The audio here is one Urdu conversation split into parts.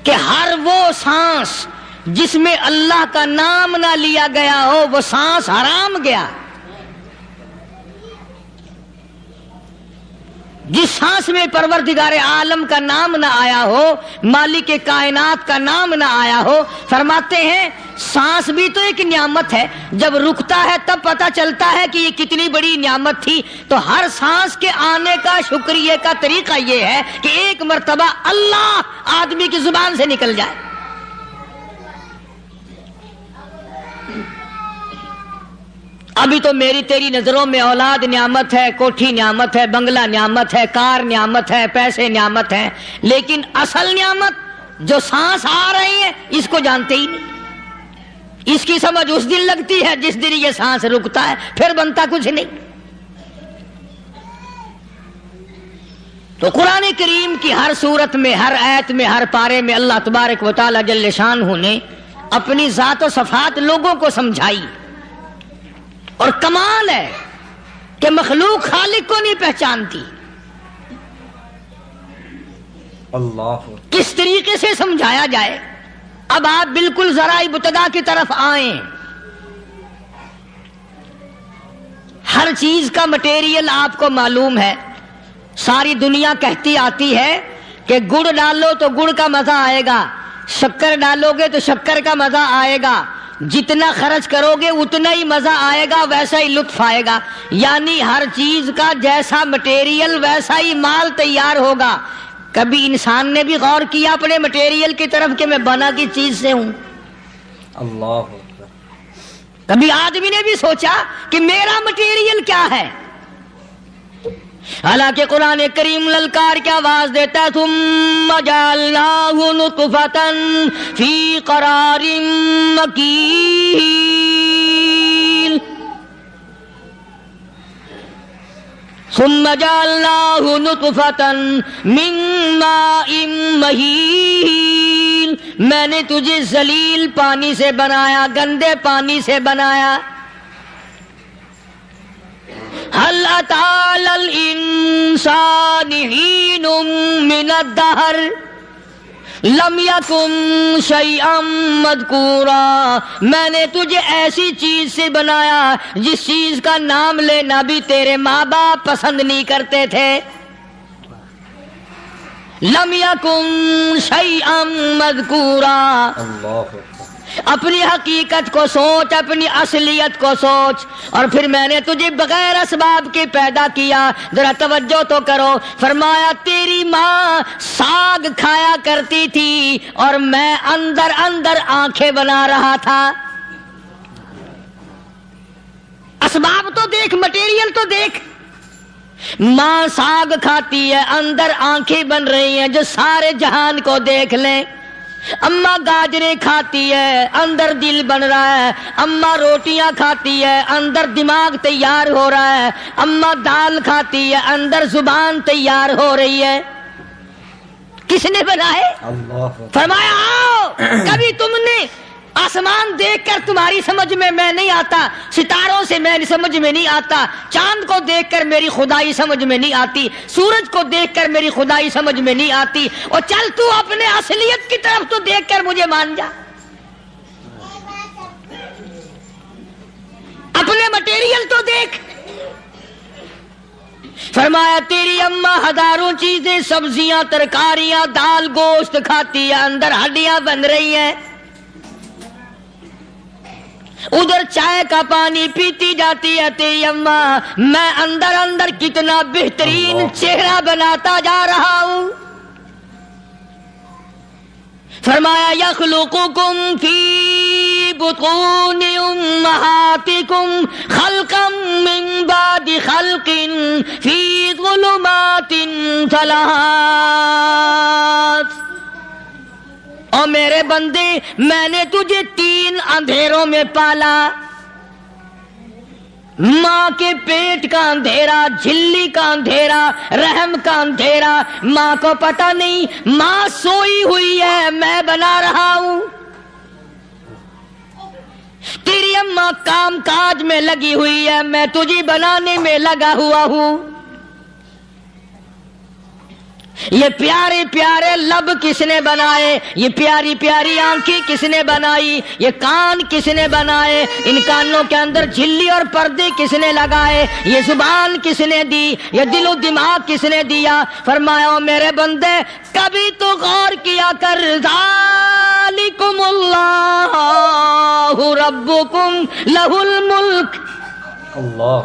کہ ہر وہ سانس جس میں اللہ کا نام نہ لیا گیا ہو وہ سانس حرام گیا. جس سانس میں پروردگار عالم کا نام نہ آیا ہو، مالک کائنات کا نام نہ آیا ہو، فرماتے ہیں سانس بھی تو ایک نعمت ہے، جب رکتا ہے تب پتہ چلتا ہے کہ یہ کتنی بڑی نعمت تھی. تو ہر سانس کے آنے کا شکریہ کا طریقہ یہ ہے کہ ایک مرتبہ اللہ آدمی کی زبان سے نکل جائے. ابھی تو میری تیری نظروں میں اولاد نعمت ہے، کوٹھی نعمت ہے، بنگلہ نعمت ہے، کار نعمت ہے، پیسے نعمت ہے، لیکن اصل نعمت جو سانس آ رہی ہے اس کو جانتے ہی نہیں. اس کی سمجھ اس دن لگتی ہے جس دن یہ سانس رکتا ہے، پھر بنتا کچھ نہیں. تو قرآن کریم کی ہر صورت میں، ہر آیت میں، ہر پارے میں اللہ تبارک و تعالی جل شانہ نے اپنی ذات و صفات لوگوں کو سمجھائی. اور کمال ہے کہ مخلوق خالق کو نہیں پہچانتی. اللہ کس طریقے سے سمجھایا جائے. اب آپ بالکل ذرا ابتدا کی طرف آئیں. ہر چیز کا مٹیریل آپ کو معلوم ہے. ساری دنیا کہتی آتی ہے کہ گڑ ڈالو تو گڑ کا مزہ آئے گا، شکر ڈالو گے تو شکر کا مزہ آئے گا، جتنا خرچ کرو گے اتنا ہی مزہ آئے گا، ویسا ہی لطف آئے گا. یعنی ہر چیز کا جیسا مٹیریل ویسا ہی مال تیار ہوگا. کبھی انسان نے بھی غور کیا اپنے مٹیریل کی طرف کہ میں بنا کی چیز سے ہوں؟ اللہ. کبھی آدمی نے بھی سوچا کہ میرا مٹیریل کیا ہے؟ حالانکہ قرآن کریم للکار کی آواز دیتا ہے ثم جعلناہ نطفۃ فی قرار مکین. ثم جعلناہ نطفۃ من ماء مہین. میں نے تجھے ذلیل پانی سے بنایا، گندے پانی سے بنایا. هل أتى على الإنسان حين من الدهر لم يكن شيئا مذكورا. میں نے تجھے ایسی چیز سے بنایا جس چیز کا نام لینا بھی تیرے ماں باپ پسند نہیں کرتے تھے. لم يكن شيئا مذكورا. اپنی حقیقت کو سوچ، اپنی اصلیت کو سوچ. اور پھر میں نے تجھے بغیر اسباب کے پیدا کیا. ذرا توجہ تو کرو. فرمایا تیری ماں ساگ کھایا کرتی تھی اور میں اندر اندر آنکھیں بنا رہا تھا. اسباب تو دیکھ، مٹیریل تو دیکھ. ماں ساگ کھاتی ہے، اندر آنکھیں بن رہی ہیں جو سارے جہان کو دیکھ لیں. اماں گاجریں کھاتی ہے، اندر دل بن رہا ہے. اماں روٹیاں کھاتی ہے، اندر دماغ تیار ہو رہا ہے. اماں دال کھاتی ہے، اندر زبان تیار ہو رہی ہے. کس نے بنائے؟ فرمایا آؤ. کبھی تم نے آسمان دیکھ کر تمہاری سمجھ میں نہیں آتا، ستاروں سے میں سمجھ میں نہیں آتا، چاند کو دیکھ کر میری خدائی سمجھ میں نہیں آتی، سورج کو دیکھ کر میری خدائی سمجھ میں نہیں آتی. اور چل تو اپنے اصلیت کی طرف تو دیکھ کر مجھے مان جا. اپنے مٹیریل تو دیکھ. فرمایا تیری اماں ہزاروں چیزیں، سبزیاں، ترکاریاں، دال، گوشت کھاتی ہے، اندر ہڈیاں بن رہی ہیں. ادھر چائے کا پانی پیتی جاتی ہے تیری اماں، میں اندر اندر کتنا بہترین چہرہ بناتا جا رہا ہوں. فرمایا یخلقکم فی بطون امہاتکم خلقا من بعد خلق فی ظلمات ثلاث. اور میرے بندے میں نے تجھے 3 اندھیروں میں پالا. ماں کے پیٹ کا اندھیرا، جھلی کا اندھیرا، رحم کا اندھیرا. ماں کو پتہ نہیں، ماں سوئی ہوئی ہے، میں بنا رہا ہوں. تیری اماں کام کاج میں لگی ہوئی ہے، میں تجھے بنانے میں لگا ہوا ہوں. یہ پیارے پیارے لب کس نے بنائے؟ یہ پیاری پیاری آنکھیں کس نے بنائی؟ یہ کان کس نے بنائے؟ ان کانوں کے اندر جھلی اور پردے کس نے لگائے؟ یہ زبان کس نے دی؟ یہ دل و دماغ کس نے دیا؟ فرمایا او میرے بندے کبھی تو غور کیا کر، ذالکم اللہ ربکم لہ الملک، اللہ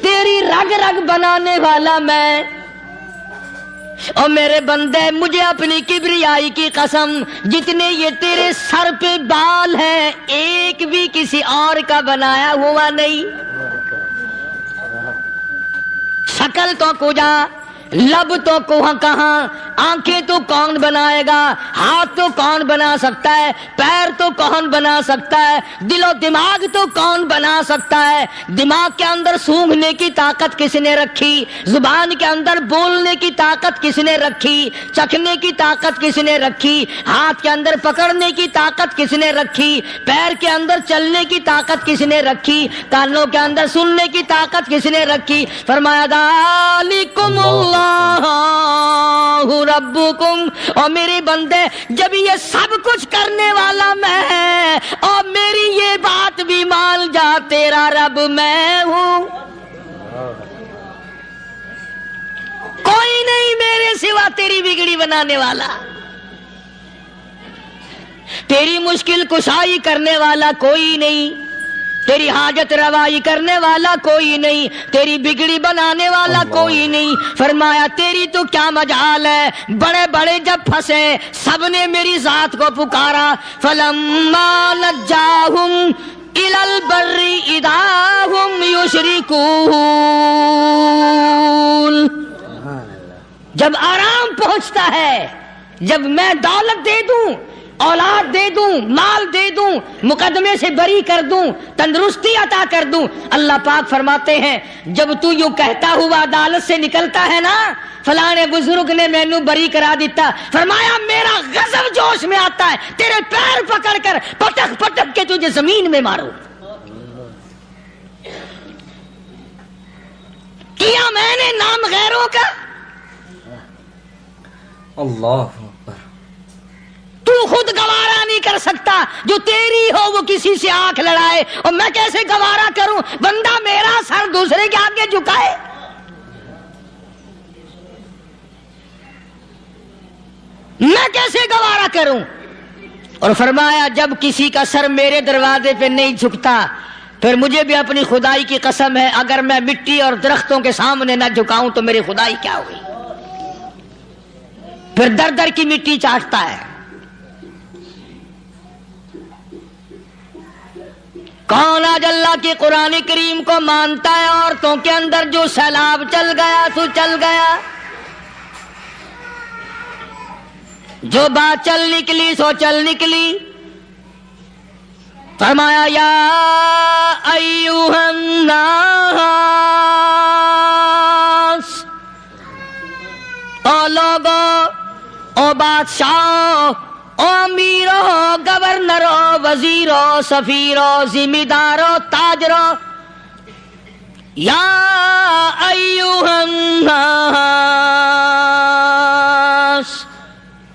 تیری رگ رگ بنانے والا میں، اور میرے بندے مجھے اپنی کبریائی کی قسم، جتنے یہ تیرے سر پہ بال ہیں ایک بھی کسی اور کا بنایا ہوا نہیں۔ شکل تو کجا، لب تو کہاں، آنکھیں تو کون بنائے گا، ہاتھ تو کون بنا سکتا ہے، پیر تو کون بنا سکتا ہے، دل و دماغ تو کون بنا سکتا ہے؟ دماغ کے اندر سونگھنے کی طاقت کس نے رکھی؟ زبان کے اندر بولنے کی طاقت کس نے رکھی؟ چکھنے کی طاقت کس نے رکھی؟ ہاتھ کے اندر پکڑنے کی طاقت کس نے رکھی؟ پیر کے اندر چلنے کی طاقت کس نے رکھی؟ کانوں کے اندر سننے کی طاقت کس نے رکھی؟ فرمایا ذالکم اللہ ربکم، اور میرے بندے جب یہ سب کچھ کرنے والا میں اور میری یہ بات بھی مان جا تیرا رب میں ہوں، کوئی نہیں میرے سوا تیری بگڑی بنانے والا، تیری مشکل کشائی کرنے والا کوئی نہیں، تیری حاجت روائی کرنے والا کوئی نہیں، تیری بگڑی بنانے والا کوئی نہیں۔ فرمایا تیری تو کیا مجال ہے، بڑے بڑے جب پھنسے سب نے میری ذات کو پکارا، فلما نجاہم الی البر اذا ہم یشرکون، جب آرام پہنچتا ہے، جب میں دولت دے دوں، اولاد دے دوں، مال دے دوں، مقدمے سے بری کر دوں، تندرستی عطا کر دوں، اللہ پاک فرماتے ہیں جب تو یوں کہتا ہوا عدالت سے نکلتا ہے نا فلانے بزرگ نے مینوں بری کرا دیتا، فرمایا میرا غضب جوش میں آتا ہے تیرے پیر پکڑ کر پٹک پٹک کے تجھے زمین میں ماروں۔ کیا میں نے نام غیروں کا؟ اللہ تو خود گوارا نہیں کر سکتا، جو تیری ہو وہ کسی سے آنکھ لڑائے، اور میں کیسے گوارا کروں بندہ میرا سر دوسرے کے آگے جھکائے؟ میں کیسے گوارا کروں؟ اور فرمایا جب کسی کا سر میرے دروازے پہ نہیں جھکتا پھر مجھے بھی اپنی خدائی کی قسم ہے اگر میں مٹی اور درختوں کے سامنے نہ جھکاؤں تو میری خدائی کیا ہوئی؟ پھر در در کی مٹی چاٹتا ہے۔ کون آج اللہ کے قرآن کریم کو مانتا ہے؟ عورتوں کے اندر جو سیلاب چل گیا سو چل گیا، جو بات چل نکلی سو چل نکلی۔ فرمایا یا ایھا الناس، او لوگو، او بادشاہ، او امیرو، گورنرو، وزیرو، سفیرو، ذمہ دارو، تاجرو، یا ایھا الناس،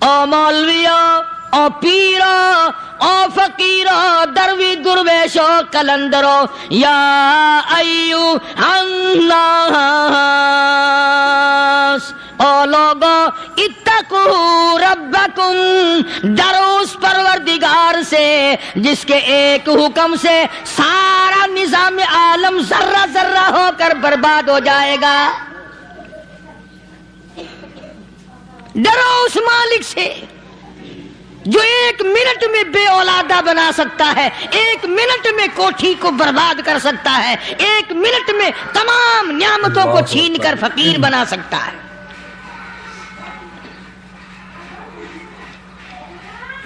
او مولویو، او پیرو، او فقیرو، دروی درویشو، کلندرو، یا ایھا الناس، او لوگو اتقو ربکم، ڈرو اس پروردگار سے جس کے ایک حکم سے سارا نظام عالم ذرہ ذرہ ہو کر برباد ہو جائے گا۔ ڈرو اس مالک سے جو ایک منٹ میں بے اولادہ بنا سکتا ہے، ایک منٹ میں کوٹھی کو برباد کر سکتا ہے، ایک منٹ میں تمام نعمتوں کو چھین کر فقیر بنا سکتا ہے۔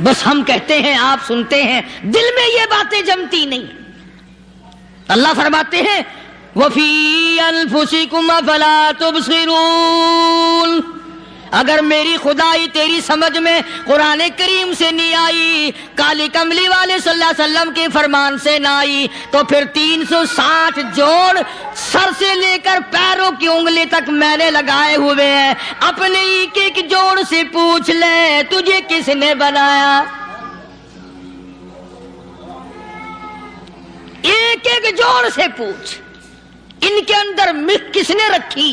بس ہم کہتے ہیں، آپ سنتے ہیں، دل میں یہ باتیں جمتی نہیں۔ اللہ فرماتے ہیں وَفِي أَنفُسِكُمْ أَفَلَا تُبْصِرُونَ، اگر میری خدائی تیری سمجھ میں قرآن کریم سے نہیں آئی، کالی کملی والے صلی اللہ علیہ وسلم کے فرمان سے نہ آئی، تو پھر 360 جوڑ سر سے لے کر پیروں کی انگلی تک میں نے لگائے ہوئے ہیں، اپنے ایک ایک جوڑ سے پوچھ لے تجھے کس نے بنایا؟ ایک ایک جوڑ سے پوچھ، ان کے اندر مکھ کس نے رکھی؟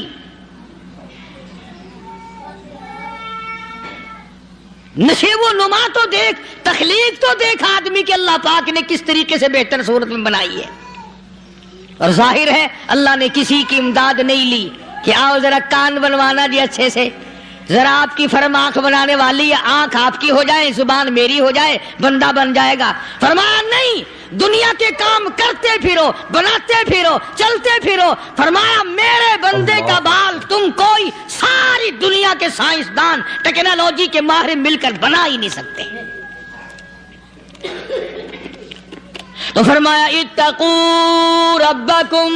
نشیب و نما تو دیکھ، تخلیق تو دیکھ آدمی کے اللہ پاک نے کس طریقے سے بہتر صورت میں بنائی ہے۔ اور ظاہر ہے اللہ نے کسی کی امداد نہیں لی کہ آؤ ذرا کان بنوانا جی اچھے سے، ذرا آپ کی فرم آنکھ بنانے والی ہے، آنکھ آپ کی ہو جائے، زبان میری ہو جائے، بندہ بن جائے گا۔ فرمایا نہیں، دنیا کے کام کرتے پھرو، بناتے پھرو، چلتے پھرو۔ فرمایا میرے بندے کا بال تم کوئی ساری دنیا کے سائنسدان ٹیکنالوجی کے ماہر مل کر بنا ہی نہیں سکتے۔ تو فرمایا اتقوا ربکم،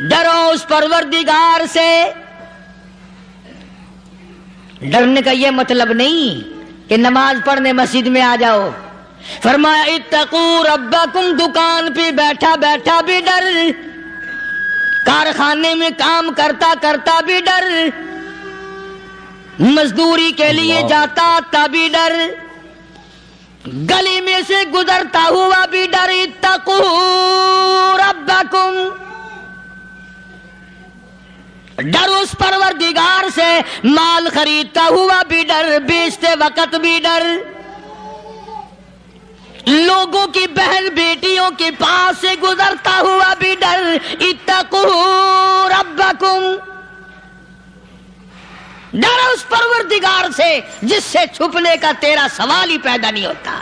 ڈرو اس پروردگار سے۔ ڈرنے کا یہ مطلب نہیں کہ نماز پڑھنے مسجد میں آ جاؤ۔ فرمایا اتقوا ربکم، دکان پہ بیٹھا بیٹھا بھی ڈر، کارخانے میں کام کرتا کرتا بھی ڈر، مزدوری کے لیے جاتا تبھی ڈر، گلی میں سے گزرتا ہوا بھی ڈر۔ اتقوا ربکم، ڈر اس پروردگار سے، مال خریدتا ہوا بھی ڈر، بیچتے وقت بھی ڈر، لوگوں کی بہن بیٹیوں کے پاس سے گزرتا ہوا بھی ڈر۔ اتقوا ربکم، ڈر اس پروردگار سے جس سے چھپنے کا تیرا سوال ہی پیدا نہیں ہوتا۔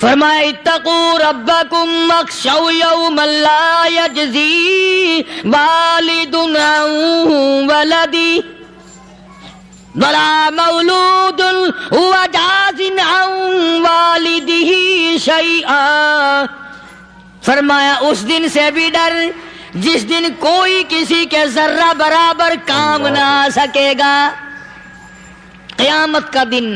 فرمایا اتقوا ربکم واخشوا یوما لا یجزی والد عن ولدہ ولا مولود هو جاز عن والدہ شیئا۔ فرمایا اس دن سے بھی ڈر جس دن کوئی کسی کے ذرہ برابر کام نہ آ سکے گا۔ قیامت کا دن،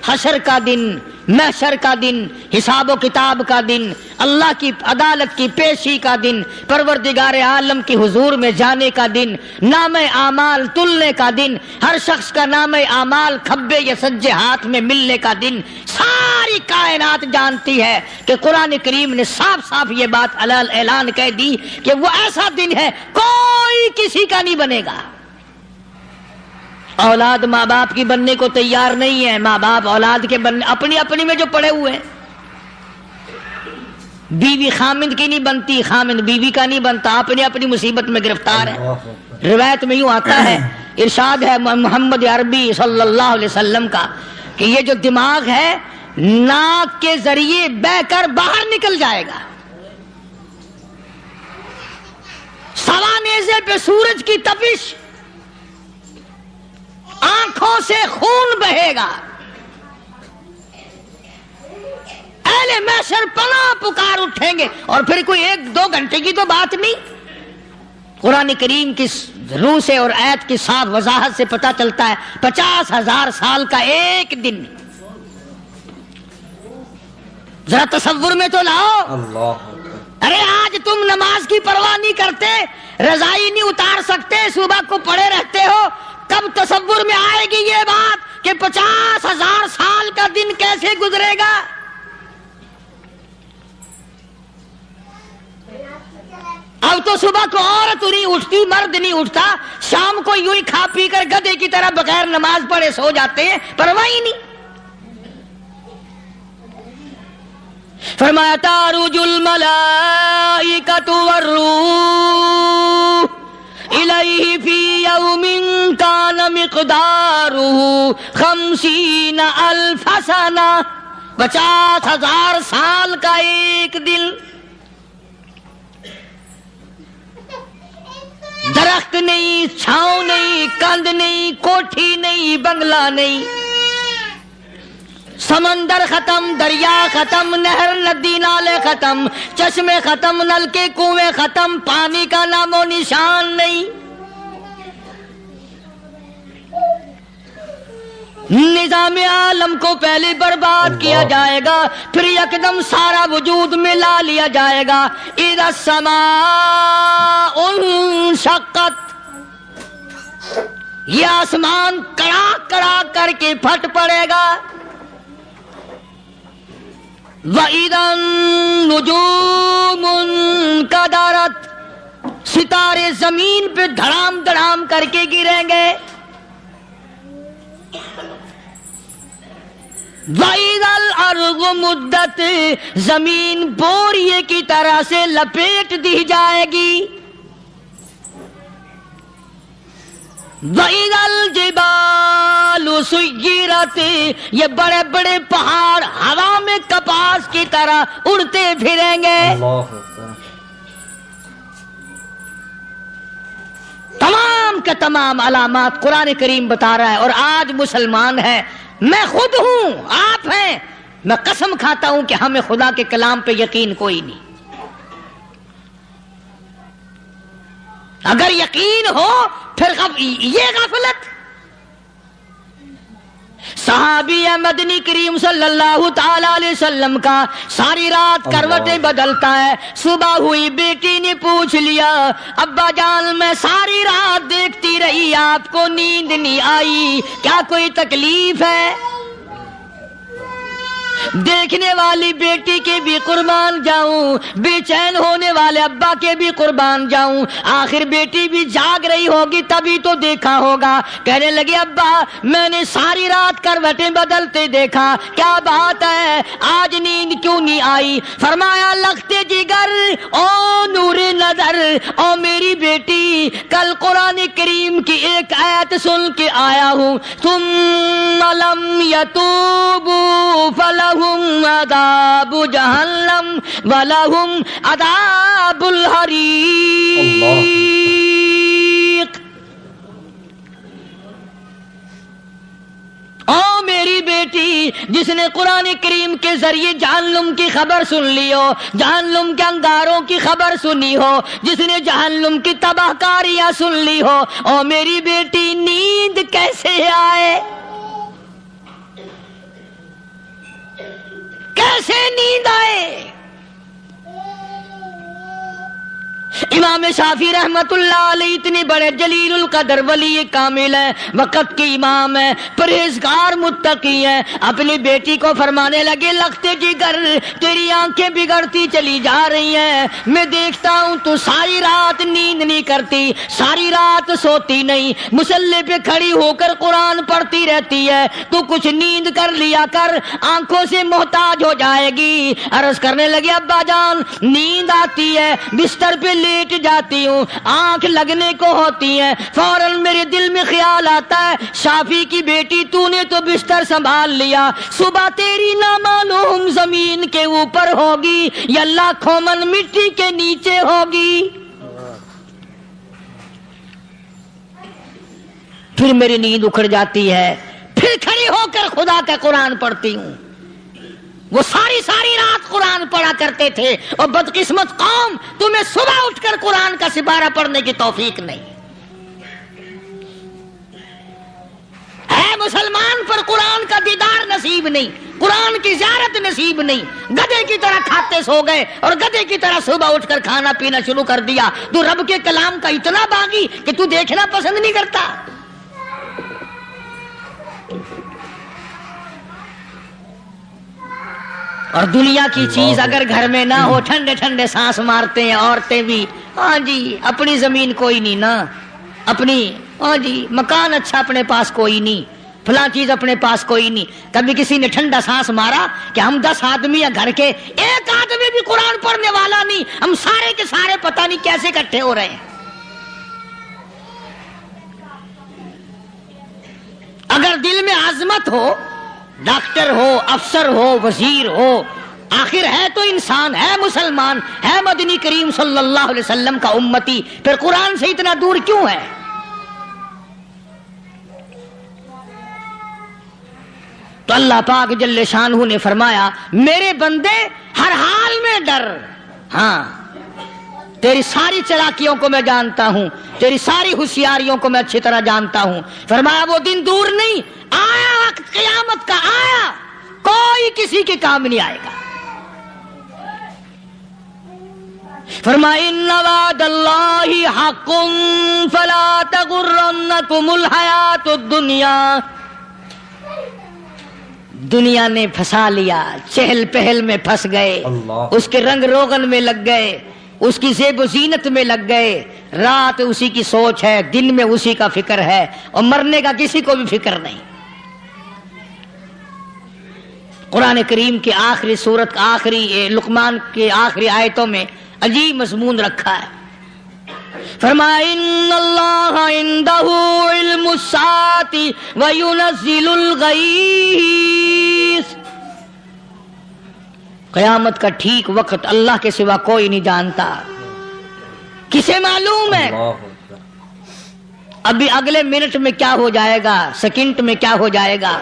حشر کا دن، محشر کا دن، حساب و کتاب کا دن، اللہ کی عدالت کی پیشی کا دن، پروردگار عالم کی حضور میں جانے کا دن، نام اعمال تلنے کا دن، ہر شخص کا نام اعمال کھبے یا سجے ہاتھ میں ملنے کا دن۔ ساری کائنات جانتی ہے کہ قرآن کریم نے صاف صاف یہ بات اعلان کہہ دی کہ وہ ایسا دن ہے کوئی کسی کا نہیں بنے گا۔ اولاد ماں باپ کی بننے کو تیار نہیں ہے، ماں باپ اولاد کے بننے اپنی اپنی میں جو پڑے ہوئے ہیں۔ بیوی خامند کی نہیں بنتی، خامند بیوی کا نہیں بنتا، اپنی اپنی مصیبت میں گرفتار ہے۔ روایت میں یوں آتا ہے، ارشاد ہے محمد عربی صلی اللہ علیہ وسلم کا کہ یہ جو دماغ ہے ناک کے ذریعے بہ کر باہر نکل جائے گا، سوا نیزے پہ سورج کی تپش، آنکھوں سے خون بہے گا، اہل محشر پناہ پکار اٹھیں گے۔ اور پھر کوئی 1-2 گھنٹے کی تو بات نہیں، قرآن کریم کی روح سے اور آیت کی صاف وضاحت سے پتہ چلتا ہے 50,000 سال کا ایک دن۔ ذرا تصور میں تو لاؤ۔ اللہ، ارے آج تم نماز کی پرواہ نہیں کرتے، رضائی نہیں اتار سکتے، صبح کو پڑے رہتے ہو، کب تصور میں آئے گی یہ بات کہ 50,000 سال کا دن کیسے گزرے گا؟ اب تو صبح کو عورت نہیں اٹھتی، مرد نہیں اٹھتا، شام کو یوں ہی کھا پی کر گدھے کی طرح بغیر نماز پڑھے سو جاتے ہیں، پرواہ ہی نہیں۔ فرمایا تعرج الملائکۃ والروح الیہ فی یوم کان مقدارہ 50,000 سنہ، 50,000 سال کا ایک دن۔ درخت نہیں، چھاؤں نہیں، کند نہیں، کوٹھی نہیں، بنگلہ نہیں، سمندر ختم، دریا ختم، نہر ندی نالے ختم، چشمے ختم، نلکے کنویں ختم، پانی کا نام و نشان نہیں۔ نظام عالم کو پہلے برباد کیا جائے گا، پھر یکدم سارا وجود ملا لیا جائے گا. اذا السماء انشقت، یہ آسمان کڑاک کڑاک کر کے پھٹ پڑے گا. وَإِذَا النُّجُومُ انْكَدَرَتْ، ستارے زمین پہ دھڑام دھڑام کر کے گریں گے. وَإِذَا الْأَرْضُ مُدَّتْ، زمین بوریے کی طرح سے لپیٹ دی جائے گی. وَإِذَا الْجِبَالُ سُيِّرَتْ، یہ بڑے بڑے پہاڑ ہوا میں کپاس کی طرح اڑتے پھریں گے. اللہ اکبر. تمام کے تمام علامات قرآن کریم بتا رہا ہے. اور آج مسلمان ہے، میں خود ہوں، آپ ہیں، میں قسم کھاتا ہوں کہ ہمیں خدا کے کلام پہ یقین کوئی نہیں. اگر یقین ہو پھر یہ غفلت. صحابی مدنی کریم صلی اللہ تعالی علیہ وسلم کا ساری رات کروٹیں بدلتا ہے. صبح ہوئی بیٹی نے پوچھ لیا، ابا جان میں ساری رات دیکھتی رہی، آپ کو نیند نہیں آئی، کیا کوئی تکلیف ہے؟ دیکھنے والی بیٹی کے بھی قربان جاؤں، بے چین ہونے والے ابا کے بھی قربان جاؤں. آخر بیٹی بھی جاگ رہی ہوگی تبھی تو دیکھا ہوگا. کہنے لگے ابا میں نے ساری رات کروٹیں بدلتے دیکھا، کیا بات ہے، آج نیند کیوں نہیں آئی؟ فرمایا لختے جگر او نور نظر، او میری بیٹی کل قرآن کریم کی ایک آیت سن کے آیا ہوں، ثم لم یتوبوا فلہم عذاب جہنم ولہم عذاب الحریق. او میری بیٹی جس نے قرآن کریم کے ذریعے جہنم کی خبر سن لی ہو، جہنم کے انگاروں کی خبر سنی ہو، جس نے جہنم کی تباہ کاریاں سن لی ہو، او میری بیٹی نیند کیسے آئے؟ کیسے نیند آئے؟ امام شافعی رحمت اللہ علیہ اتنے بڑے جلیل القدر ولی کامل ہے، وقت کے امام ہے، پرہیزگار متقی ہے. اپنی بیٹی کو فرمانے لگے لختے جگر تیری آنکھیں بگڑتی چلی جا رہی ہیں، میں دیکھتا ہوں تو ساری رات نیند نہیں کرتی، ساری رات سوتی نہیں، مصلی پہ کھڑی ہو کر قرآن پڑھتی رہتی ہے، تو کچھ نیند کر لیا کر، آنکھوں سے محتاج ہو جائے گی. عرض کرنے لگے ابا جان نیند آتی ہے، بستر پہ لیٹ جاتی ہوں، آنکھ لگنے کو ہوتی ہے، فوراً میرے دل میں خیال آتا ہے شافی کی بیٹی تو نے تو بستر سنبھال لیا، صبح تیری نامعلوم زمین کے اوپر ہوگی یا لاکھوں من مٹی کے نیچے ہوگی. پھر میری نیند اکھڑ جاتی ہے، پھر کھڑی ہو کر خدا کا قرآن پڑھتی ہوں. وہ ساری رات قرآن پڑھا کرتے تھے، اور بدقسمت قوم تمہیں صبح اٹھ کر قرآن کا سپارہ پڑھنے کی توفیق نہیں ہے. مسلمان پر قرآن کا دیدار نصیب نہیں، قرآن کی زیارت نصیب نہیں. گدھے کی طرح کھاتے سو گئے اور گدھے کی طرح صبح اٹھ کر کھانا پینا شروع کر دیا. تو رب کے کلام کا اتنا باغی کہ تو دیکھنا پسند نہیں کرتا. اور دنیا کی چیز اگر گھر میں نہ ہو، ٹھنڈے ٹھنڈے سانس مارتے ہیں عورتیں بھی. ہاں جی اپنی زمین کوئی نہیں نا، اپنی ہاں جی مکان اچھا اپنے پاس کوئی نہیں، فلاں چیز اپنے پاس کوئی نہیں. کبھی کسی نے ٹھنڈا سانس مارا کہ ہم 10 آدمی ہیں گھر کے، ایک آدمی بھی قرآن پڑھنے والا نہیں، ہم سارے کے سارے پتہ نہیں کیسے اکٹھے ہو رہے ہیں. اگر دل میں عظمت ہو، ڈاکٹر ہو، افسر ہو، وزیر ہو، آخر ہے تو انسان، ہے مسلمان، ہے مدنی کریم صلی اللہ علیہ وسلم کا امتی، پھر قرآن سے اتنا دور کیوں ہے؟ تو اللہ پاک جل شانہ نے فرمایا میرے بندے ہر حال میں ڈر. ہاں تیری ساری چلاکیوں کو میں جانتا ہوں، تیری ساری ہوشیاریوں کو میں اچھی طرح جانتا ہوں. فرمایا وہ دن دور نہیں، آیا وقت کسی کے کام نہیں آئے گا. فرمایا ان وعد اللہ حق فلا تغرنکم الحیات الدنیا. دنیا نے پھنسا لیا، چہل پہل میں پھنس گئے، اللہ. اس کے رنگ روغن میں لگ گئے، اس کی زیب و زینت میں لگ گئے. رات اسی کی سوچ ہے، دن میں اسی کا فکر ہے، اور مرنے کا کسی کو بھی فکر نہیں. قرآن کریم کی آخری سورت آخری لقمان کے آخری آیتوں میں عجیب مضمون رکھا ہے. فرمایا ان اللہ عندہ علم الساعۃ وینزل الغیث. قیامت کا ٹھیک وقت اللہ کے سوا کوئی نہیں جانتا. کسے معلوم ہے ابھی اگلے منٹ میں کیا ہو جائے گا، سیکنڈ میں کیا ہو جائے گا.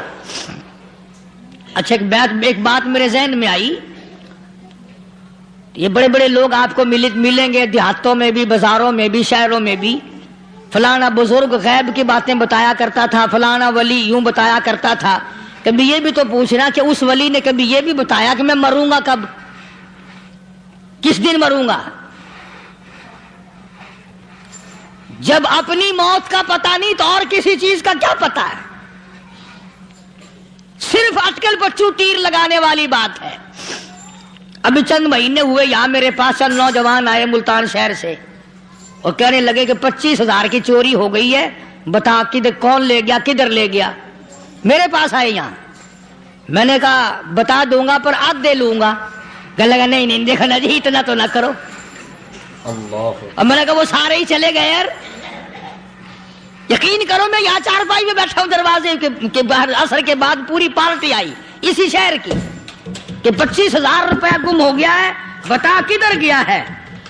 اچھا ایک بات میرے ذہن میں آئی. یہ بڑے بڑے لوگ آپ کو ملیں گے دیہاتوں میں بھی، بازاروں میں بھی، شہروں میں بھی. فلانا بزرگ غیب کی باتیں بتایا کرتا تھا، فلانا ولی یوں بتایا کرتا تھا. کبھی یہ بھی تو پوچھنا کہ اس ولی نے کبھی یہ بھی بتایا کہ میں مروں گا کب، کس دن مروں گا. جب اپنی موت کا پتہ نہیں تو اور کسی چیز کا کیا پتہ ہے. صرف اٹکل پچو تیر لگانے والی بات ہے. ابھی چند مہینے ہوئے یہاں میرے پاس چند نوجوان آئے ملتان شہر سے اور کہنے لگے کہ 25,000 کی چوری ہو گئی ہے، بتا کدھر کون لے گیا، کدھر لے گیا. میرے پاس آئے یہاں. میں نے کہا بتا دوں گا پر آدھے لوں گا. کہنے لگا نہیں نہیں دیکھا نا جی اتنا تو نہ کرو. اللہ. اور میں نے کہا وہ سارے ہی چلے گئے یار. یقین کرو میں یہاں چارپائی میں بیٹھا ہوں دروازے کے باہر، عصر کے بعد پوری پارٹی آئی اسی شہر کی کہ 25,000 روپیہ گم ہو گیا ہے، بتا کدھر گیا ہے.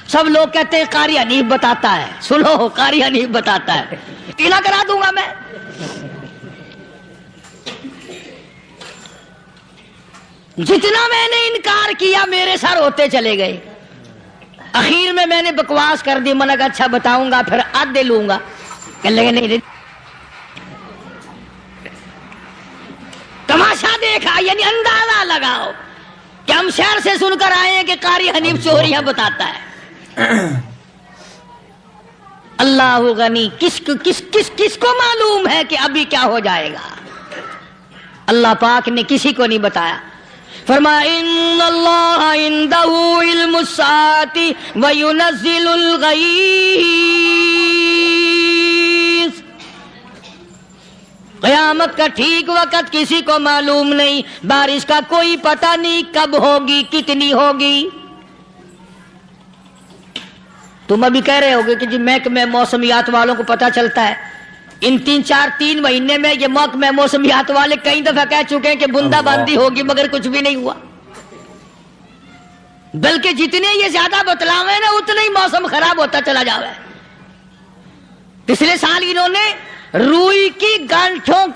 سب لوگ کہتے ہیں قاری حنیف بتاتا ہے. سنو قاری حنیف بتاتا ہے. قلعہ کرا دوں گا میں. جتنا میں نے انکار کیا میرے سر ہوتے چلے گئے. اخیر میں نے بکواس کر دی. میں نے کہا اچھا بتاؤں گا پھر آدھے لوں گا. کہ لگے نہیں تماشا دیکھا، یعنی اندازہ لگاؤ کہ ہم شہر سے سن کر آئے ہیں کہ قاری حنیف چوریاں بتاتا ہے. اللہ غنی. کس کو معلوم ہے کہ ابھی کیا ہو جائے گا. اللہ پاک نے کسی کو نہیں بتایا. فرمایا ان اللہ عندہ علم الساعۃ وینزل الغیث. قیامت کا ٹھیک وقت کسی کو معلوم نہیں. بارش کا کوئی پتہ نہیں کب ہوگی، کتنی ہوگی. تم ابھی کہہ رہے ہوگے کہ جی محکمہ موسمیات والوں کو پتہ چلتا ہے. ان 3 مہینے میں یہ محکمہ موسمیات والے کئی دفعہ کہہ چکے ہیں کہ بندہ باندی ہوگی مگر کچھ بھی نہیں ہوا. بلکہ جتنے یہ زیادہ بتلاوے نا اتنا ہی موسم خراب ہوتا چلا جاوے. پچھلے سال انہوں نے روئی کی گانٹھوں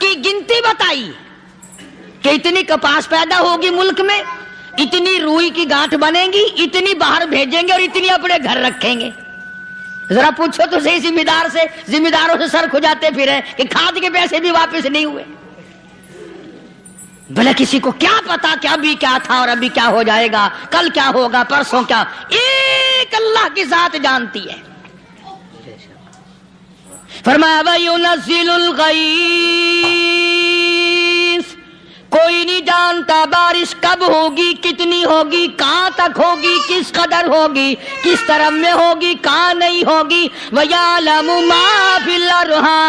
کی گنتی بتائی کہ اتنی کپاس پیدا ہوگی ملک میں، اتنی روئی کی گانٹھ بنے گی، اتنی باہر بھیجیں گے اور اتنی اپنے گھر رکھیں گے. ذرا پوچھو تو صحیح ذمہ داروں سے سر کھجاتے پھرے کہ کھاد کے پیسے بھی واپس نہیں ہوئے. بھلا کسی کو کیا پتا کہ ابھی کیا تھا اور ابھی کیا ہو جائے گا، کل کیا ہوگا، پرسوں کیا. ایک اللہ کی ذات جانتی ہے. فرمایا وَيُنَزِّلُ الْغَيْثَ. کوئی نہیں جانتا بارش کب ہوگی، کتنی ہوگی، کہاں تک ہوگی، کس قدر ہوگی، کس طرف میں ہوگی، کہاں نہیں ہوگی. وَيَعْلَمُ مَا فِي الْأَرْحَامِ.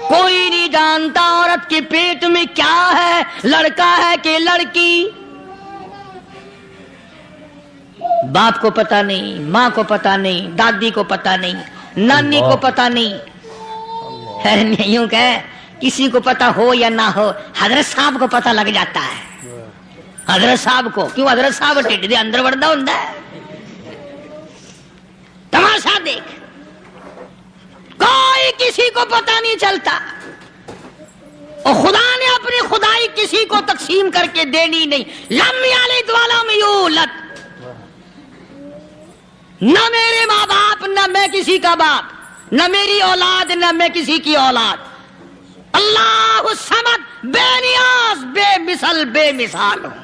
کوئی نہیں جانتا عورت کے پیٹ میں کیا ہے، لڑکا ہے کہ لڑکی. باپ کو پتہ نہیں، ماں کو پتہ نہیں، دادی کو پتہ نہیں، نانی کو پتہ نہیں. یوں کہ کسی کو پتہ ہو یا نہ ہو حضرت صاحب کو پتہ لگ جاتا ہے. حضرت صاحب کو کیوں؟ حضرت صاحب ٹھڈ دے اندر وڑدا ہوندا ہے. تماشا دیکھ، کوئی کسی کو پتہ نہیں چلتا. اور خدا نے اپنی خدائی کسی کو تقسیم کر کے دینی نہیں. لم یلد ولم یولد. نہ میرے ماں باپ، نہ میں کسی کا باپ، نہ میری اولاد، نہ میں کسی کی اولاد. اللہ الصمد، بے نیاز، بے مثل، بے مثال ہوں،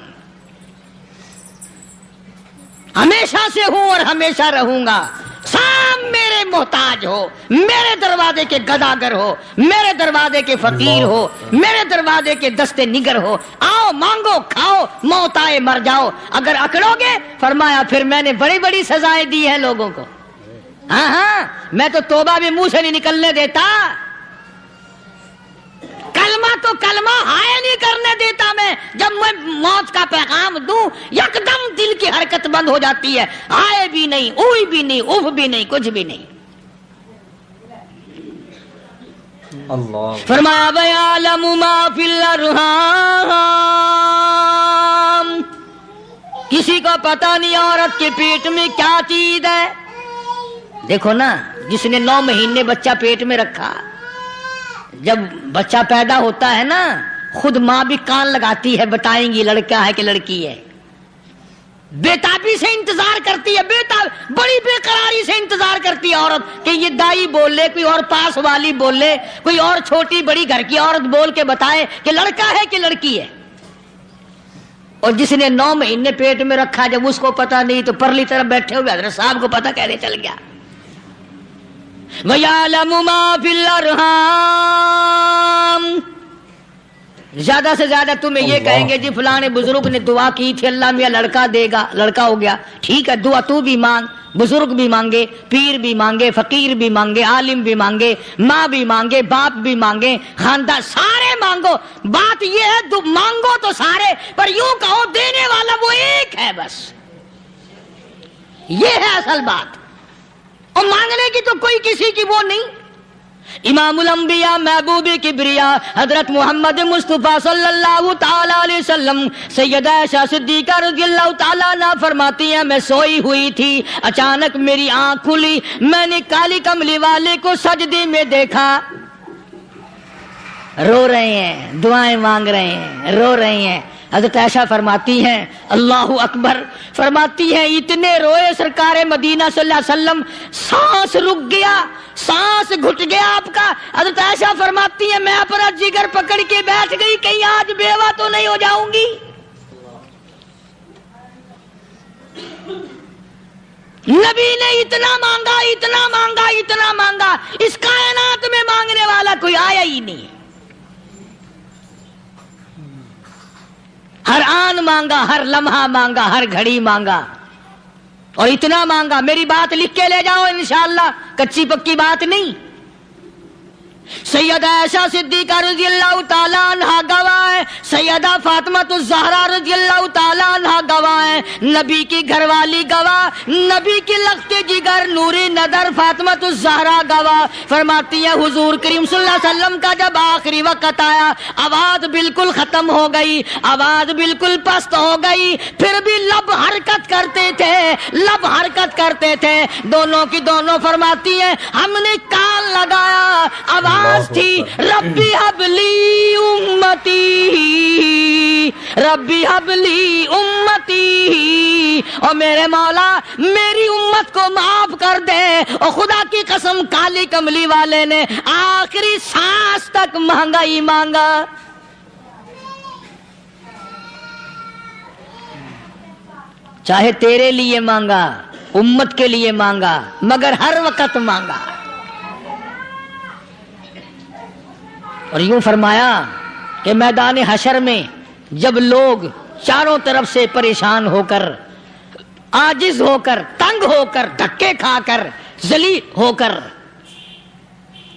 ہمیشہ سے ہوں اور ہمیشہ رہوں گا، سام میرے محتاج ہو، میرے دروازے کے گداگر ہو، میرے دروازے کے فقیر ہو، میرے دروازے کے دستے نگر ہو، آؤ مانگو کھاؤ، موت آئے مر جاؤ، اگر اکڑو گے فرمایا پھر میں نے بڑی بڑی سزائیں دی ہیں لوگوں کو، ہاں ہاں میں تو توبہ بھی منہ سے نہیں نکلنے دیتا، کلمہ تو کلمہ ہائے نہیں کرنے دیتا میں، جب میں موت کا پیغام دوں یکدم دل کی حرکت بند ہو جاتی ہے، ہائے بھی نہیں، اوئی بھی نہیں، اف بھی نہیں، کچھ بھی نہیں۔ اللہ فرمایا وَيَعْلَمُ مَا فِي الْأَرْحَامِ، کسی کو پتہ نہیں عورت کے پیٹ میں کیا چیز ہے۔ دیکھو نا، جس نے 9 مہینے بچہ پیٹ میں رکھا، جب بچہ پیدا ہوتا ہے نا خود ماں بھی کان لگاتی ہے، بتائیں گی لڑکا ہے کہ لڑکی ہے، بےتابی سے انتظار کرتی ہے، بڑی بے قراری سے انتظار کرتی ہے عورت کہ یہ دائی بول لے، کوئی اور پاس والی بول لے، کوئی اور چھوٹی بڑی گھر کی عورت بول کے بتائے کہ لڑکا ہے کہ لڑکی ہے۔ اور جس نے 9 مہینے پیٹ میں رکھا، جب اس کو پتا نہیں تو پرلی طرف بیٹھے ہوئے حضرت صاحب کو پتا کیسے چل گیا۔ وَيَعْلَمُ مَا فِي الْأَرْحَامِ، زیادہ سے زیادہ تمہیں یہ کہیں گے جی فلاں بزرگ نے دعا کی تھی اللہ میاں لڑکا دے گا، لڑکا ہو گیا، ٹھیک ہے دعا تو بھی مانگ، بزرگ بھی مانگے، پیر بھی مانگے، فقیر بھی مانگے، عالم بھی مانگے، ماں بھی مانگے، باپ بھی مانگے، خاندان سارے مانگو، بات یہ ہے مانگو تو سارے، پر یوں کہو دینے والا وہ ایک ہے بس، یہ ہے اصل بات، اور مانگنے کی تو کوئی کسی کی وہ نہیں۔ امام الانبیاء محبوب کبریا حضرت محمد مصطفیٰ صلی اللہ تعالی علیہ وسلم سیدہ عائشہ صدیقہ رضی اللہ تعالیٰ عنہ فرماتی ہیں میں سوئی ہوئی تھی، اچانک میری آنکھ کھلی، میں نے کالی کملی والے کو سجدے میں دیکھا، رو رہے ہیں، دعائیں مانگ رہے ہیں، رو رہے ہیں۔ حضرت عائشہ فرماتی ہیں اللہ اکبر، فرماتی ہیں اتنے روئے سرکار مدینہ صلی اللہ علیہ وسلم، سانس رک گیا، سانس گھٹ گیا آپ کا۔ حضرت عائشہ فرماتی ہیں میں اپنا جگر پکڑ کے بیٹھ گئی، کہیں آج بیوہ تو نہیں ہو جاؤں گی۔ نبی نے اتنا مانگا، اتنا مانگا، اتنا مانگا، اس کائنات میں مانگنے والا کوئی آیا ہی نہیں۔ ہر آن مانگا، ہر لمحہ مانگا، ہر گھڑی مانگا، اور اتنا مانگا، میری بات لکھ کے لے جاؤ انشاءاللہ، کچی پکی بات نہیں۔ سیدہ عائشہ صدیقہ رضی اللہ تعالیٰ عنہ گواہ ہے، سیدہ فاطمہ الزہرا رضی اللہ تعالیٰ عنہ گواہ ہے، نبی کی گھر والی گواہ، نبی کی لخت جگر نوری نظر فاطمہ الزہرا گواہ، فرماتی ہے حضور کریم صلی اللہ علیہ وسلم کا جب آخری وقت آیا، آواز بالکل ختم ہو گئی، آواز بالکل پست ہو گئی، پھر بھی لب حرکت کرتے تھے، لب حرکت کرتے تھے، دونوں کی دونوں فرماتی ہیں ہم نے کان لگایا، آواز تھی ربی حبلی امتی، ربی حبلی امتی، اور میرے مولا میری امت کو معاف کر دے۔ اور خدا کی قسم کالی کملی والے نے آخری سانس تک مانگا ہی مانگا۔ چاہے تیرے لیے مانگا، امت کے لیے مانگا، مگر ہر وقت مانگا۔ اور یوں فرمایا کہ میدان حشر میں جب لوگ چاروں طرف سے پریشان ہو کر، عاجز ہو کر، تنگ ہو کر، دھکے کھا کر، ذلیل ہو کر،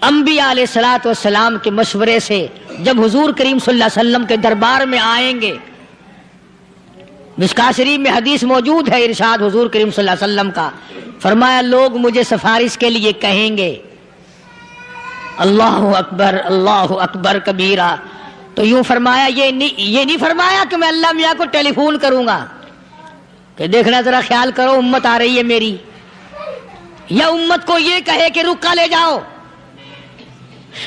انبیاء علیہ الصلوۃ والسلام کے مشورے سے جب حضور کریم صلی اللہ علیہ وسلم کے دربار میں آئیں گے، مشکاۃ شریف میں حدیث موجود ہے، ارشاد حضور کریم صلی اللہ علیہ وسلم کا، فرمایا لوگ مجھے سفارش کے لیے کہیں گے اللہ اکبر کبیرہ، تو یوں فرمایا یہ نہیں فرمایا کہ میں اللہ میاں کو ٹیلی فون کروں گا کہ دیکھنا ذرا خیال کرو امت آ رہی ہے میری، یا امت کو یہ کہے کہ رکا لے جاؤ،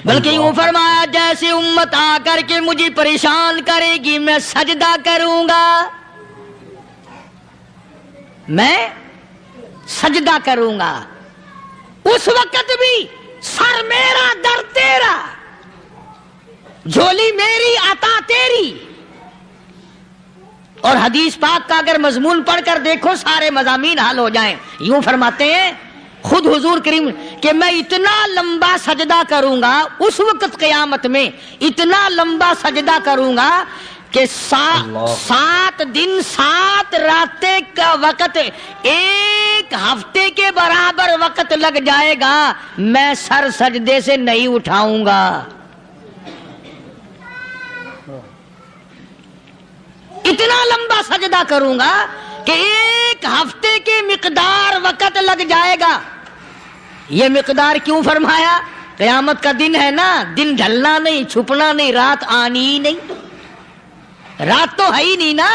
بلکہ یوں فرمایا جیسے امت آ کر کے مجھے پریشان کرے گی میں سجدہ کروں گا، میں سجدہ کروں گا، اس وقت بھی سر میرا در تیرا، جھولی میری عطا تیری. اور حدیث پاک کا اگر مضمون پڑھ کر دیکھو سارے مضامین حل ہو جائیں. یوں فرماتے ہیں خود حضور کریم کہ میں اتنا لمبا سجدہ کروں گا اس وقت قیامت میں، اتنا لمبا سجدہ کروں گا کہ 7 دن 7 راتیں کا وقت 1 ہفتے کے برابر وقت لگ جائے گا، میں سر سجدے سے نہیں اٹھاؤں گا. اتنا لمبا سجدہ کروں گا کہ 1 ہفتے کے مقدار وقت لگ جائے گا. یہ مقدار کیوں فرمایا؟ قیامت کا دن ہے نا، دن ڈھلنا نہیں، چھپنا نہیں، رات آنی ہی نہیں، رات تو ہے ہی نہیں نا.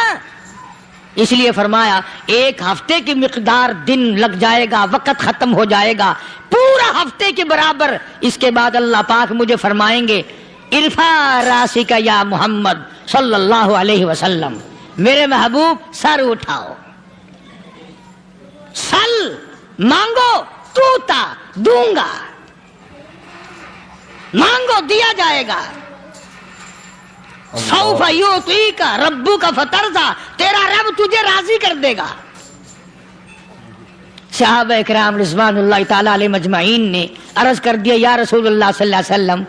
اس لیے فرمایا 1 ہفتے کی مقدار دن لگ جائے گا، وقت ختم ہو جائے گا پورا ہفتے کے برابر. اس کے بعد اللہ پاک مجھے فرمائیں گے ارفع راسک یا محمد صلی اللہ علیہ وسلم، میرے محبوب سر اٹھاؤ، سل مانگو توتا دوں گا، مانگو دیا جائے گا. سوف یعطیک ربک فترضی، تیرا رب تجھے راضی کر دے گا. صحابہ اکرام رضوان اللہ تعالی علیہ مجمعین نے عرض کر دیا یا رسول اللہ صلی اللہ علیہ وسلم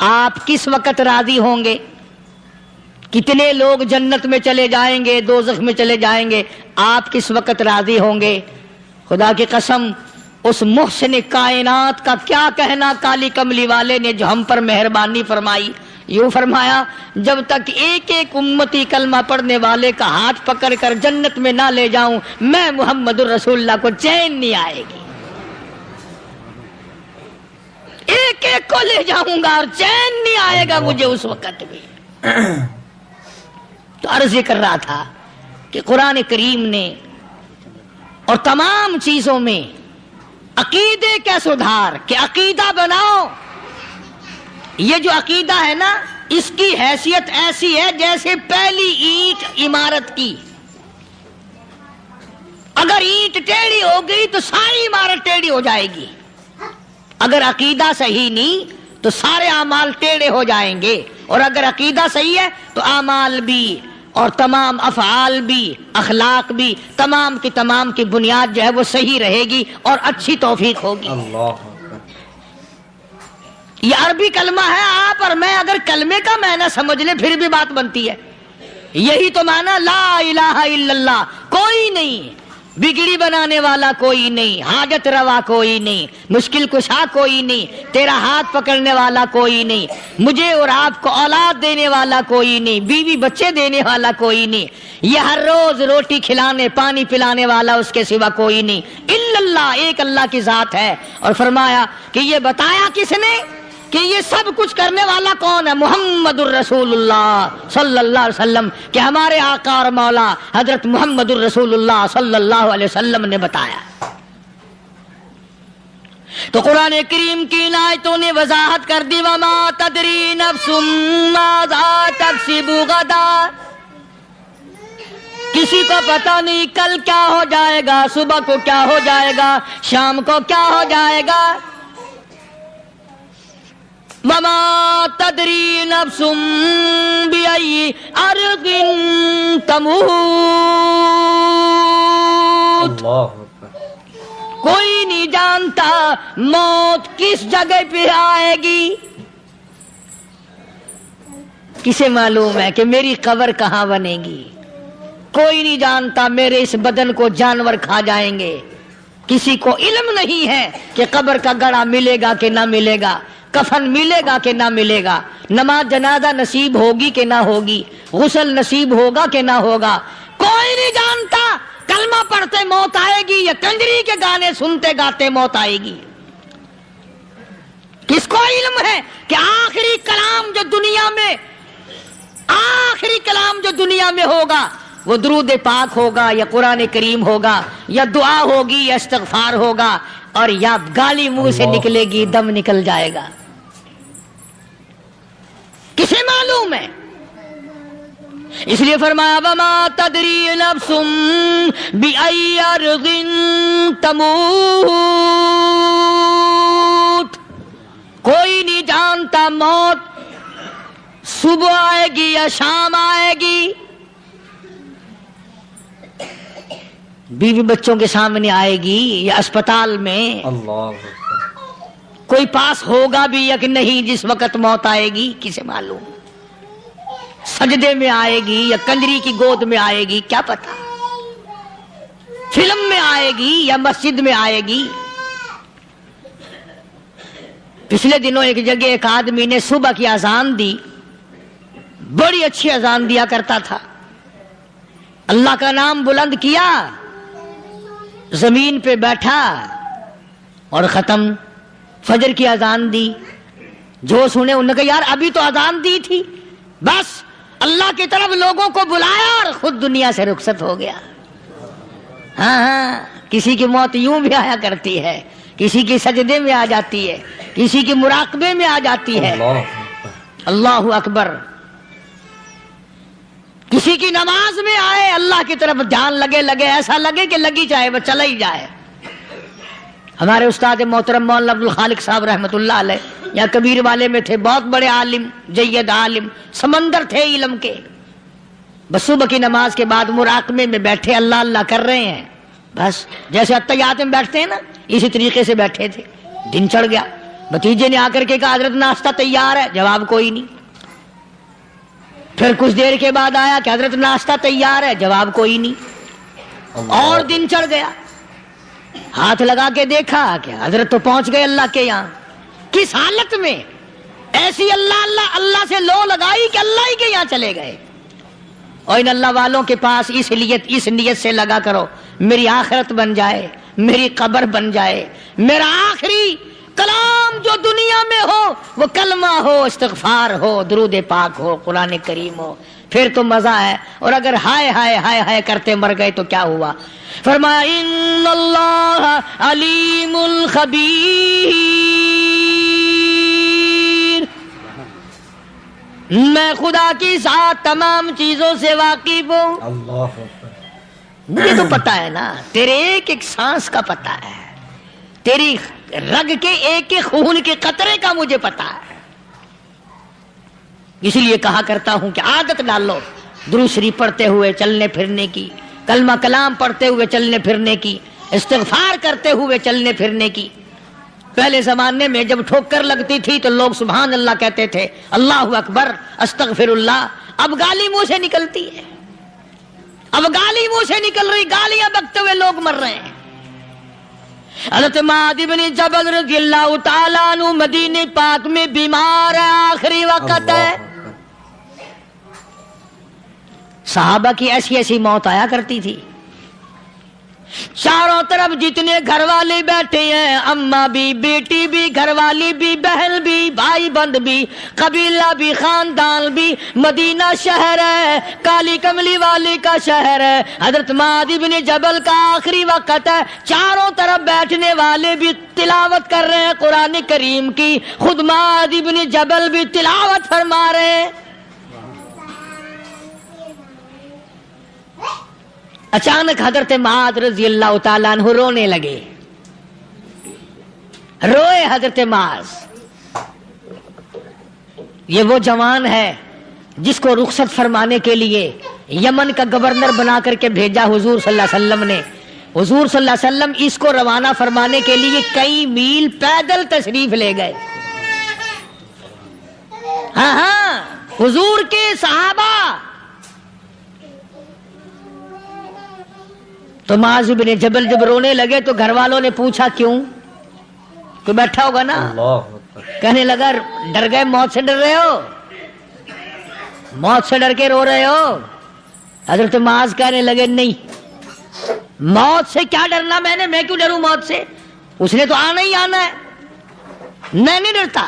آپ کس وقت راضی ہوں گے؟ کتنے لوگ جنت میں چلے جائیں گے، دوزخ میں چلے جائیں گے، آپ کس وقت راضی ہوں گے؟ خدا کی قسم اس محسن کائنات کا کیا کہنا کالی کملی والے نے جو ہم پر مہربانی فرمائی. یوں فرمایا جب تک ایک ایک امتی کلمہ پڑھنے والے کا ہاتھ پکڑ کر جنت میں نہ لے جاؤں میں محمد الرسول اللہ کو چین نہیں آئے گی. ایک ایک کو لے جاؤں گا اور چین نہیں آئے گا مجھے اس وقت بھی. تو عرض یہ کر رہا تھا کہ قرآن کریم نے اور تمام چیزوں میں عقیدے کا سدھار کہ عقیدہ بناؤ. یہ جو عقیدہ ہے نا اس کی حیثیت ایسی ہے جیسے پہلی اینٹ عمارت کی. اگر اینٹ ٹیڑھی ہو گئی تو ساری عمارت ٹیڑھی ہو جائے گی. اگر عقیدہ صحیح نہیں تو سارے اعمال ٹیڑھے ہو جائیں گے، اور اگر عقیدہ صحیح ہے تو اعمال بھی اور تمام افعال بھی اخلاق بھی تمام کی بنیاد جو ہے وہ صحیح رہے گی اور اچھی توفیق ہوگی. اللہ یہ عربی کلمہ ہے، آپ اور میں اگر کلمے کا معنی سمجھ لیں پھر بھی بات بنتی ہے. یہی تو معنی لا الہ الا اللہ. کوئی نہیں بگڑی بنانے والا، کوئی نہیں حاجت روا، کوئی نہیں مشکل کشا، کوئی نہیں تیرا ہاتھ پکڑنے والا، کوئی نہیں مجھے اور آپ کو اولاد دینے والا، کوئی نہیں بیوی بچے دینے والا، کوئی نہیں یہ ہر روز روٹی کھلانے پانی پلانے والا اس کے سوا کوئی نہیں الا اللہ. ایک اللہ کی ذات ہے. اور فرمایا کہ یہ بتایا کس نے کہ یہ سب کچھ کرنے والا کون ہے؟ محمد الرسول اللہ صلی اللہ علیہ وسلم، کہ ہمارے آقا اور مولا حضرت محمد الرسول اللہ صلی اللہ علیہ وسلم نے بتایا. تو قرآن کریم کی ان آیتوں نے وضاحت کر دی وما تدری نفس ماذا تکسب غدا. کسی کو پتہ نہیں کل کیا ہو جائے گا، صبح کو کیا ہو جائے گا، شام کو کیا ہو جائے گا. وما تدری نفس بأي أرض تموت. کوئی نہیں جانتا موت کس جگہ پہ آئے گی. کسے معلوم ہے کہ میری قبر کہاں بنے گی؟ کوئی نہیں جانتا میرے اس بدن کو جانور کھا جائیں گے. کسی کو علم نہیں ہے کہ قبر کا گڑھا ملے گا کہ نہ ملے گا، کفن ملے گا کہ نہ ملے گا، نماز جنازہ نصیب ہوگی کہ نہ ہوگی، غسل نصیب ہوگا کہ نہ ہوگا. کوئی نہیں جانتا کلمہ پڑھتے موت آئے گی یا کنجری کے گانے سنتے گاتے موت آئے گی. کس کو علم ہے کہ آخری کلام جو دنیا میں ہوگا وہ درود پاک ہوگا یا قرآن کریم ہوگا یا دعا ہوگی یا استغفار ہوگا، اور یا گالی منہ سے نکلے گی، دم نکل جائے گا. کسے معلوم ہے؟ اس لیے فرمایا وما تدری نفس بأي أرض تموت. کوئی نہیں جانتا موت صبح آئے گی یا شام آئے گی، بیوی بچوں کے سامنے آئے گی یا اسپتال میں، اللہ کوئی پاس ہوگا بھی یا کہ نہیں جس وقت موت آئے گی کسے معلوم، سجدے میں آئے گی یا کنجری کی گود میں آئے گی کیا پتا، فلم میں آئے گی یا مسجد میں آئے گی۔ پچھلے دنوں ایک جگہ ایک آدمی نے صبح کی اذان دی، بڑی اچھی اذان دیا کرتا تھا، اللہ کا نام بلند کیا، زمین پہ بیٹھا اور ختم، فجر کی اذان دی، جو سنے انہوں نے کہا یار ابھی تو اذان دی تھی، بس اللہ کی طرف لوگوں کو بلایا اور خود دنیا سے رخصت ہو گیا۔ ہاں کسی کی موت یوں بھی آیا کرتی ہے، کسی کی سجدے میں آ جاتی ہے، کسی کی مراقبے میں آ جاتی ہے، اللہ اکبر، کسی کی نماز میں آئے، اللہ کی طرف دھیان لگے ایسا لگے کہ لگی جائے وہ چلا ہی جائے۔ ہمارے استاد محترم مولانا عبد الخالق صاحب رحمۃ اللہ علیہ یا کبیر والے میں تھے، بہت بڑے عالم، جید عالم، سمندر تھے علم کے، بس صبح کی نماز کے بعد مراقبے میں بیٹھے اللہ اللہ کر رہے ہیں، بس جیسے اتحیات میں بیٹھتے ہیں نا اسی طریقے سے بیٹھے تھے، دن چڑھ گیا، بھتیجے نے آ کر کے کہا حضرت ناشتہ تیار ہے، جواب کوئی نہیں، پھر کچھ دیر کے بعد آیا کہ حضرت ناشتہ تیار ہے، جواب کوئی نہیں، اور دن چڑھ گیا، ہاتھ لگا کے دیکھا کہ حضرت تو پہنچ گئے اللہ کے یہاں، کس حالت میں، ایسی اللہ اللہ اللہ سے لو لگائی کہ اللہ ہی کے یہاں چلے گئے۔ اور ان اللہ والوں کے پاس اس نیت سے لگا کرو میری آخرت بن جائے، میری قبر بن جائے، میرا آخری کلام جو دنیا میں ہو وہ کلمہ ہو، استغفار ہو، درود پاک ہو، قرآن کریم ہو، پھر تو مزہ ہے، اور اگر ہائے ہائے ہائے ہائے کرتے مر گئے تو کیا ہوا؟ فرمایا ان اللہ علیم خبیر، میں خدا کی ذات تمام چیزوں سے واقف ہوں، اللہ مجھے تو پتا ہے نا، تیرے ایک ایک سانس کا پتا ہے، تیری رگ کے ایک ایک خون کے قطرے کا مجھے پتا ہے، اسی لیے کہا کرتا ہوں کہ عادت ڈالو درود شریف پڑھتے ہوئے چلنے پھرنے کی، کلمہ کلام پڑھتے ہوئے چلنے پھرنے کی، استغفار کرتے ہوئے چلنے پھرنے کی۔ پہلے زمانے میں جب ٹھوکر لگتی تھی تو لوگ سبحان اللہ کہتے تھے، اللہ اکبر، استغفر اللہ، اب گالی منہ سے نکلتی ہے، اب گالی منہ سے نکل رہی، گالیاں بکتے ہوئے لوگ مر رہے ہیں۔ حضرت معاذ بن جبل رضی اللہ تعالیٰ عنہ مدینے پاک میں بیمار ہے، آخری وقت ہے، صحابہ کی ایسی ایسی موت آیا کرتی تھی، چاروں طرف جتنے گھر والے بیٹھے ہیں، اماں بھی، بیٹی بھی، گھر والی بھی، بہن بھی، بھائی بند بھی، قبیلہ بھی، خاندان بھی، مدینہ شہر ہے، کالی کملی والے کا شہر ہے، حضرت معاذ بن جبل کا آخری وقت ہے، چاروں طرف بیٹھنے والے بھی تلاوت کر رہے ہیں قرآن کریم کی، خود معاذ بن جبل بھی تلاوت فرما رہے ہیں۔ اچانک حضرت معاذ رضی اللہ تعالیٰ عنہ رونے لگے، روئے حضرت معاذ۔ یہ وہ جوان ہے جس کو رخصت فرمانے کے لیے یمن کا گورنر بنا کر کے بھیجا حضور صلی اللہ علیہ وسلم نے، حضور صلی اللہ علیہ وسلم اس کو روانہ فرمانے کے لیے کئی میل پیدل تشریف لے گئے۔ ہاں حضور کے صحابہ تو معاذ بن جبل جب رونے لگے تو گھر والوں نے پوچھا کیوں؟ کوئی بیٹھا ہوگا نا، کہنے لگا ڈر گئے، موت سے ڈر رہے ہو، موت سے ڈر کے رو رہے ہو؟ حضرت معاذ کہنے لگے نہیں، موت سے کیا ڈرنا، میں کیوں ڈروں موت سے، اس نے تو آنا ہی آنا ہے، میں نہیں ڈرتا۔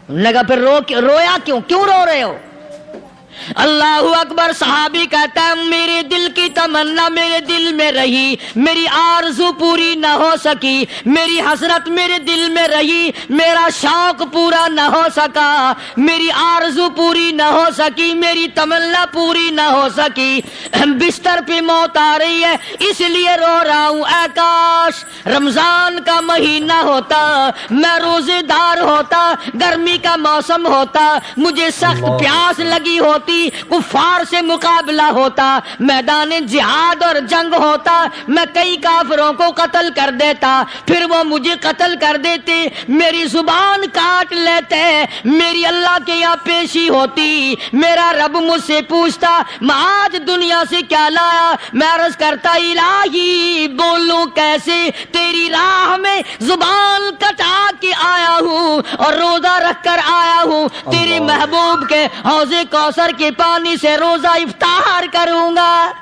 انہوں نے کہا پھر رویا کیوں رو رہے ہو؟ اللہ اکبر. صحابی کہتا ہے میرے دل کی تمنا میرے دل میں رہی, میری آرزو پوری نہ ہو سکی, میری حسرت میرے دل میں رہی, میرا شوق پورا نہ ہو سکا, میری آرزو پوری نہ ہو سکی, میری تمنا پوری نہ ہو سکی. بستر پہ موت آ رہی ہے اس لیے رو رہا ہوں. اے کاش رمضان کا مہینہ ہوتا, میں روزے دار ہوتا, گرمی کا موسم ہوتا, مجھے سخت پیاس لگی ہوتی, کفار سے مقابلہ ہوتا, میدان جہاد اور جنگ ہوتا, میں کئی کافروں کو قتل کر دیتا, پھر وہ مجھے قتل کر دیتے, میری زبان کاٹ لیتے, میری اللہ کے یہاں پیشی ہوتی, میرا رب مجھ سے پوچھتا میں آج دنیا سے کیا لایا. میں عرض کرتا الہی بولوں کیسے, تیری راہ میں زبان کٹا کے آیا ہوں اور روزہ رکھ کر آیا ہوں, تیرے محبوب کے حوض کوثر کے پانی سے روزہ افطار کروں گا.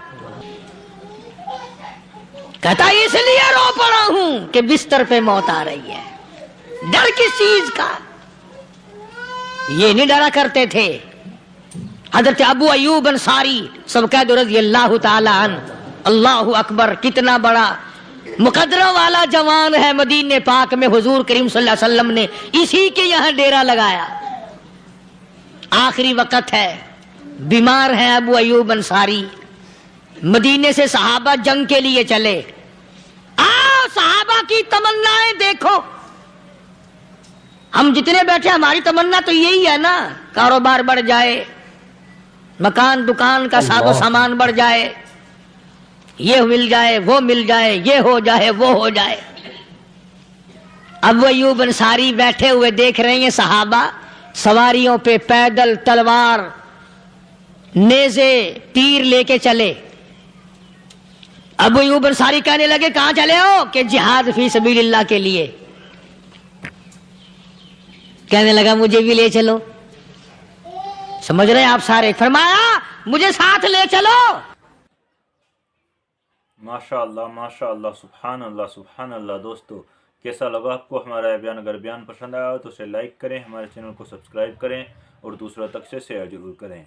کہتا اس لیے رو پڑا ہوں کہ بستر پہ موت آ رہی ہے. ڈر کس چیز کا؟ یہ نہیں ڈرا کرتے تھے. حضرت ابو ایوب انصاری سبقید رضی اللہ تعالی عنہ, اللہ اکبر, کتنا بڑا مقدرہ والا جوان ہے. مدینے پاک میں حضور کریم صلی اللہ علیہ وسلم نے اسی کے یہاں ڈیرا لگایا. آخری وقت ہے, بیمار ہیں ابو ایوب انصاری. مدینے سے صحابہ جنگ کے لیے چلے. صحابہ کی تمنائیں دیکھو. ہم جتنے بیٹھے ہماری تمنا تو یہی ہے نا, کاروبار بڑھ جائے, مکان دکان کا ساز و سامان بڑھ جائے, یہ مل جائے وہ مل جائے, یہ ہو جائے وہ ہو جائے. ابو ایوب انصاری بیٹھے ہوئے دیکھ رہے ہیں صحابہ سواریوں پہ پیدل, تلوار, نیزے, تیر لے کے چلے. ابو ایوب انصاری کہنے لگے کہاں چلے ہو؟ کہ جہاد فی سبیل اللہ کے لیے. کہنے لگا مجھے بھی لے چلو. سمجھ رہے ہیں آپ سارے؟ فرمایا مجھے ساتھ لے چلو. ماشاء اللہ سبحان اللہ سبحان اللہ. دوستو کیسا لگا آپ کو ہمارا بیان؟ اگر بیان پسند آیا تو اسے لائک کریں, ہمارے چینل کو سبسکرائب کریں اور دوسروں تک سے شیئر ضرور کریں.